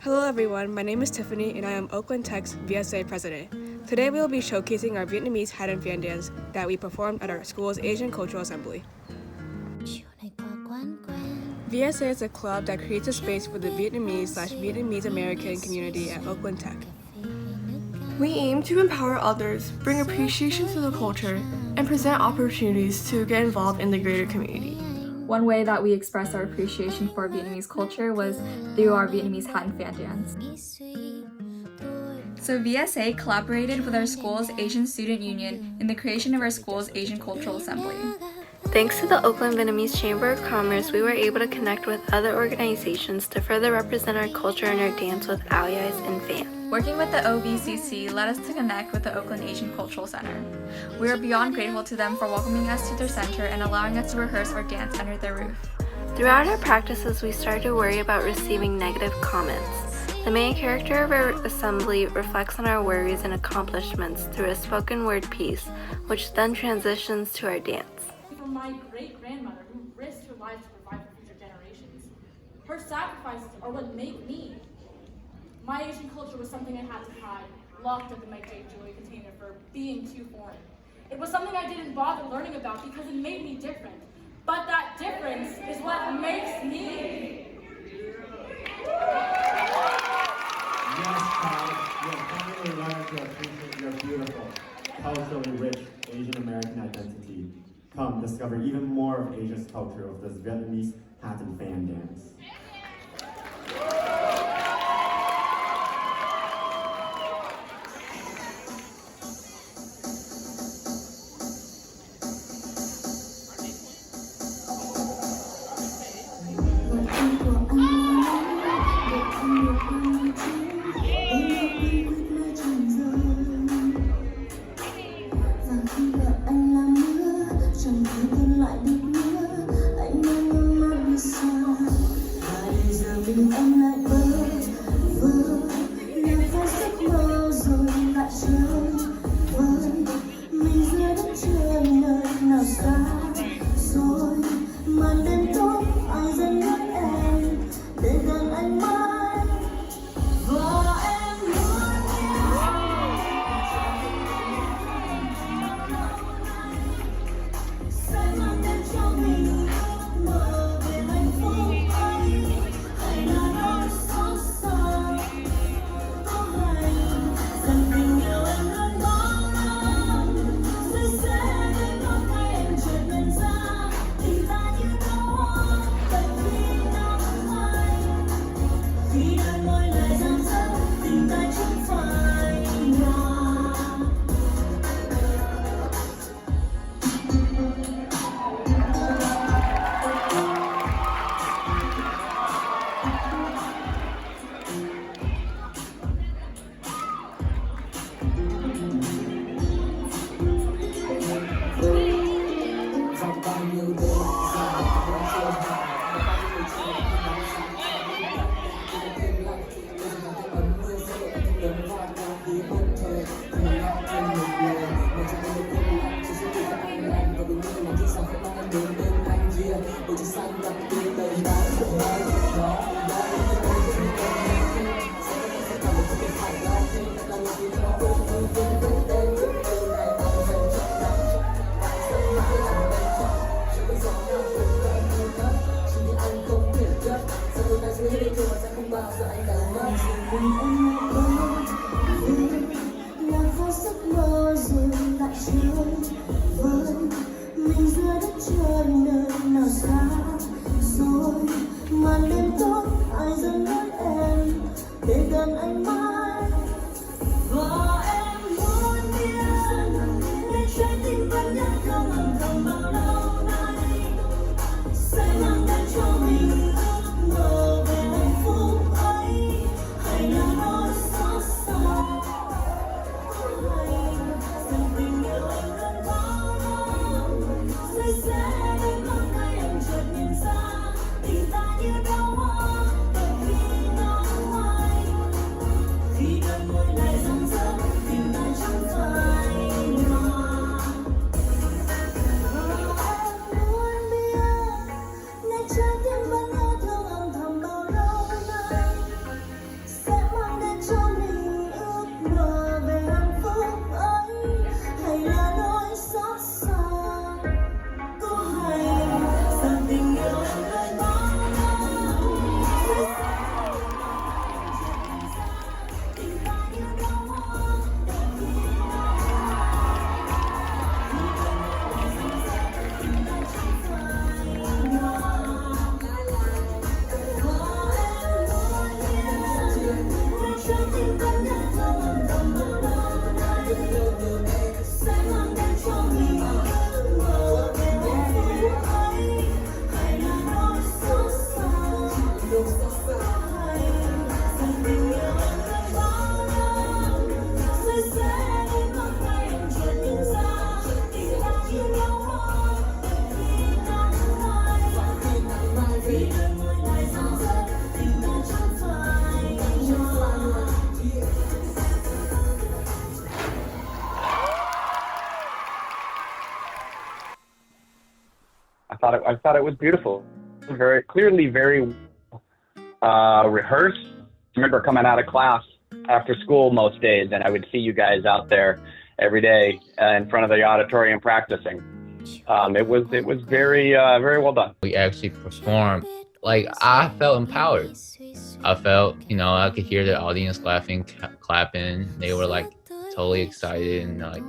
Hello everyone, my name is Tiffany and I am Oakland Tech's VSA president. Today we will be showcasing our Vietnamese hat and fan dance that we performed at our school's Asian Cultural Assembly. VSA is a club that creates a space for the Vietnamese/Vietnamese American community at Oakland Tech. We aim to empower others, bring appreciation to the culture, and present opportunities to get involved in the greater community. One way that we expressed our appreciation for Vietnamese culture was through our Vietnamese hat and fan dance. So VSA collaborated with our school's Asian Student Union in the creation of our school's Asian Cultural Assembly. Thanks to the Oakland Vietnamese Chamber of Commerce, we were able to connect with other organizations to further represent our culture and our dance with allies and fans. Working with the OACC led us to connect with the Oakland Asian Cultural Center. We are beyond grateful to them for welcoming us to their center and allowing us to rehearse our dance under their roof. Throughout our practices, we started to worry about receiving negative comments. The main character of our assembly reflects on our worries and accomplishments through a spoken word piece, which then transitions to our dance. From my great-grandmother who risked her life to provide for future generations. Her sacrifices are what make me. My Asian culture was something I had to hide, locked up in my Jake Joy container for being too foreign. It was something I didn't bother learning about because it made me different. But that difference is what makes me. Yes, Todd, you have finally learned to appreciate your beautiful, culturally rich Asian American identity. Come discover even more of Asia's culture with this Vietnamese hat and fan dance. Hãy thought it was beautiful. Very clearly, very rehearsed. I remember coming out of class after school most days, and I would see you guys out there every day in front of the auditorium practicing. It was very well done. We actually performed. Like, I felt empowered. I felt, I could hear the audience laughing, clapping. They were like totally excited, and like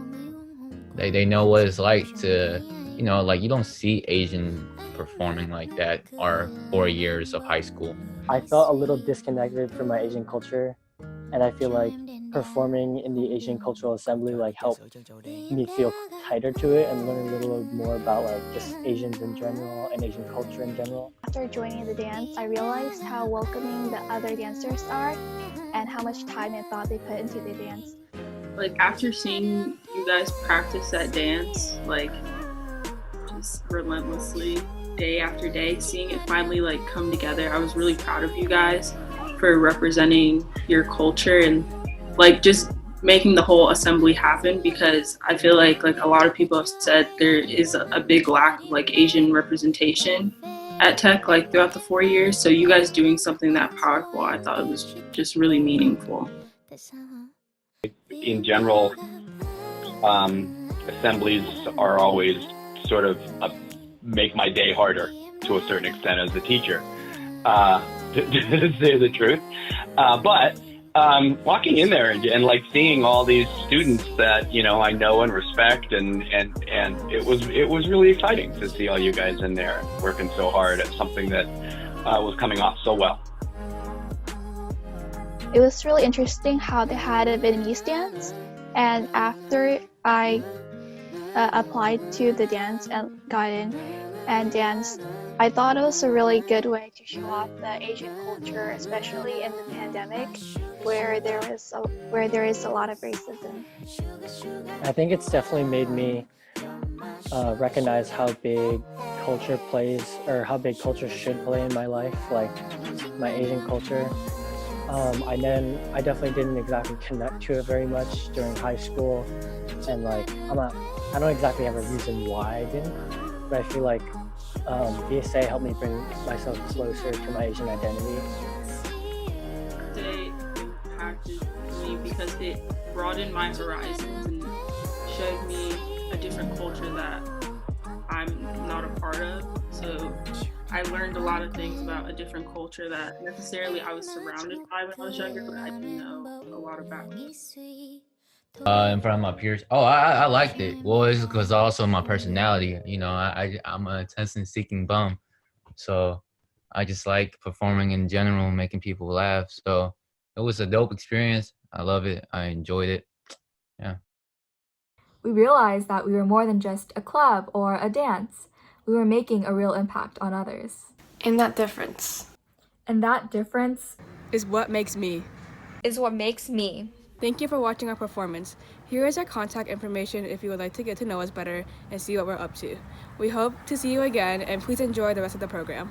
they know what it's like to, like, you don't see Asian performing like that our 4 years of high school. I felt a little disconnected from my Asian culture, and I feel like performing in the Asian Cultural Assembly helped me feel tighter to it and learn a little more about just Asians in general and Asian culture in general. After joining the dance, I realized how welcoming the other dancers are and how much time and thought they put into the dance. After seeing you guys practice that dance, just relentlessly, day after day, seeing it finally come together, I was really proud of you guys for representing your culture and just making the whole assembly happen, because I feel like a lot of people have said there is a big lack of Asian representation at Tech throughout the 4 years. So you guys doing something that powerful, I thought it was just really meaningful. In general, assemblies are always sort of make my day harder to a certain extent as a teacher, to say the truth. But walking in there and seeing all these students that I know and respect, and it was really exciting to see all you guys in there working so hard at something that was coming off so well. It was really interesting how they had a Vietnamese dance, and after I applied to the dance and got in and danced, I thought it was a really good way to show off the Asian culture, especially in the pandemic, where there is a lot of racism. I think it's definitely made me recognize how big culture plays, or how big culture should play in my life, my Asian culture. I definitely didn't exactly connect to it very much during high school, and I don't exactly have a reason why I didn't, but I feel like VSA helped me bring myself closer to my Asian identity. Today impacted me because it broadened my horizons and showed me a different culture that I'm not a part of. So I learned a lot of things about a different culture that necessarily I was surrounded by when I was younger, but I didn't know a lot about. In front of my peers. Oh, I liked it. Well, it's because also my personality. I'm an attention-seeking bum, so I just like performing in general, making people laugh. So it was a dope experience. I love it. I enjoyed it. Yeah. We realized that we were more than just a club or a dance. We were making a real impact on others. And that difference is what makes me. Thank you for watching our performance. Here is our contact information if you would like to get to know us better and see what we're up to. We hope to see you again, and please enjoy the rest of the program.